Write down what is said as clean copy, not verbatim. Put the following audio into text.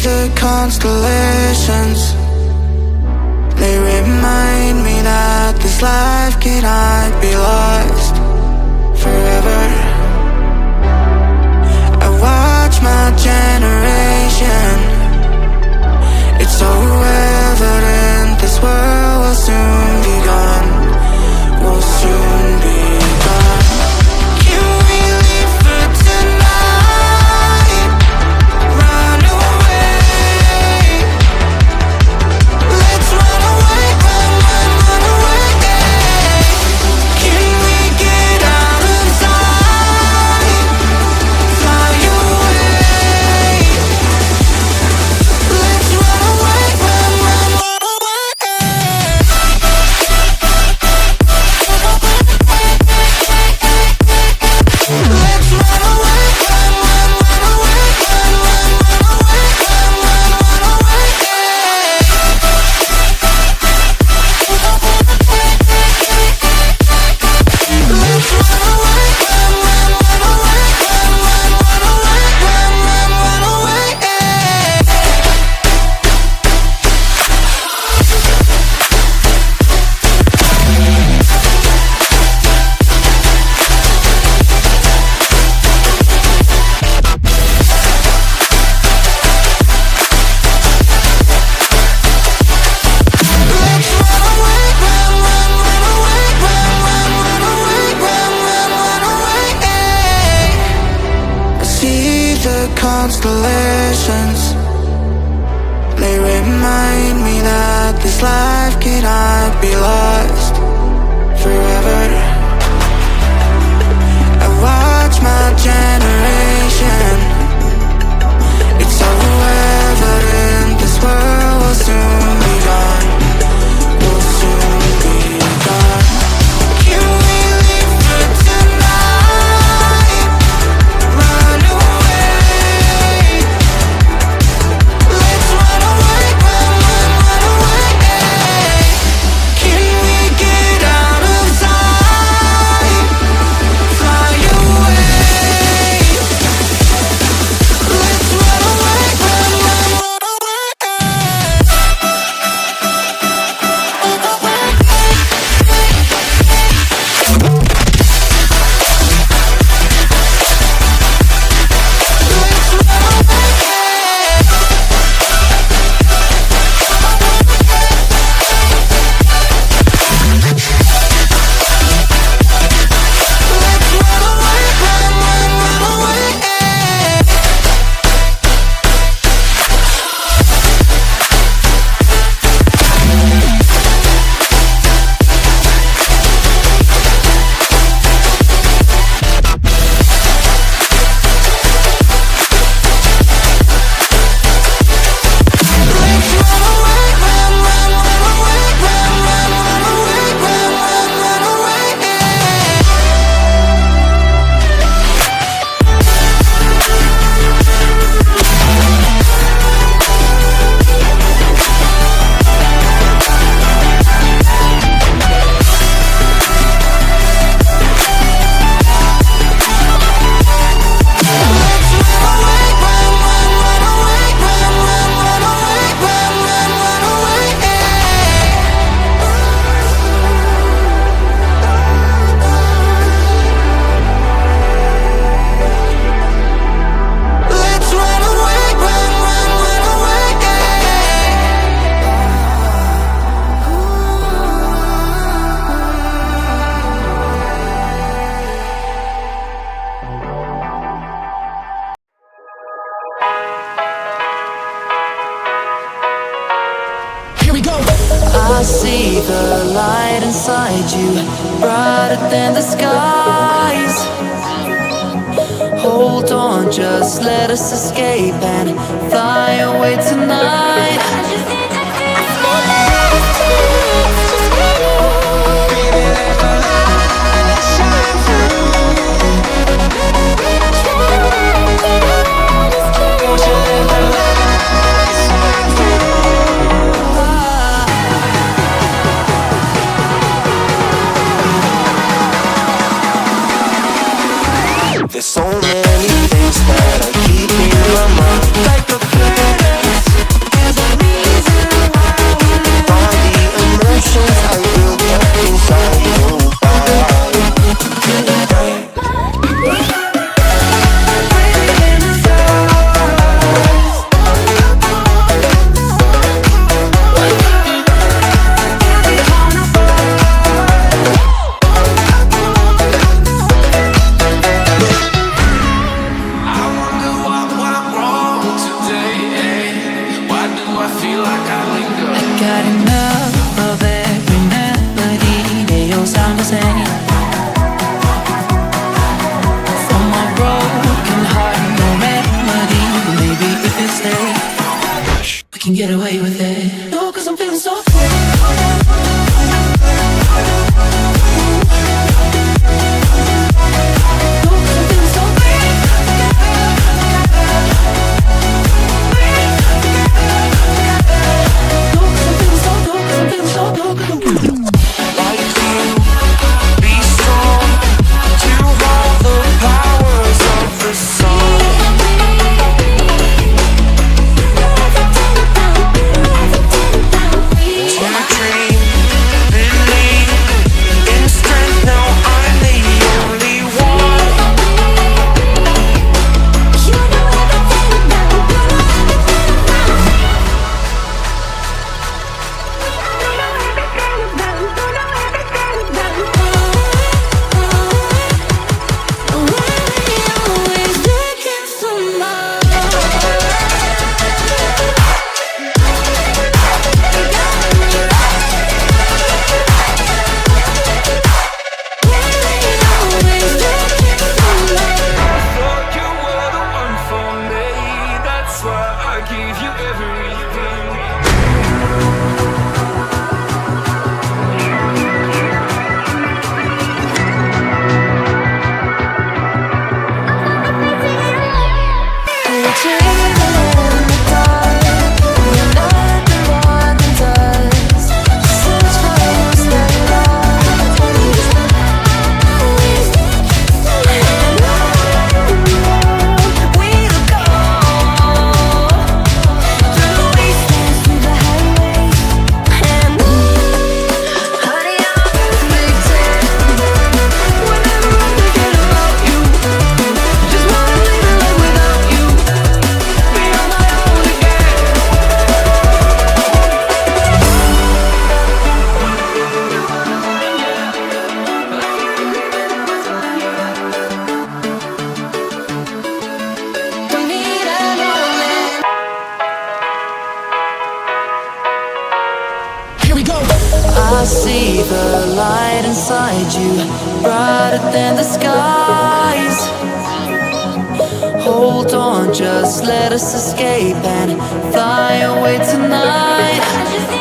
the constellations. They remind me that this life cannot be lost forever. I watch my generation. It's so evident this world will soon be gone. Will soon be gone. Can we leave for tonight? Run away. Let's run away, run away. Can we get out of sight? Fly away. Let's run away, run away. Let's run away, run away, run away, run away. Let's run away, run away, run away. I see the constellations. They remind me that this life cannot be lost forever. I watch my generation. It's so evident this world will soon be gone. Will soon be gone. Can we leave for tonight? Run away. Let's run away, run away. Can we get out of sight? Fly away. Let's run away, run away. I see the light inside you, brighter than the skies. Hold on, just let us escape and fly away tonight. There's so many things that I keep in my mind, like a feeling. can get away with it. No, 'cause I'm feeling so I see the light inside you, brighter than the skies. Hold on, just let us escape and fly away tonight.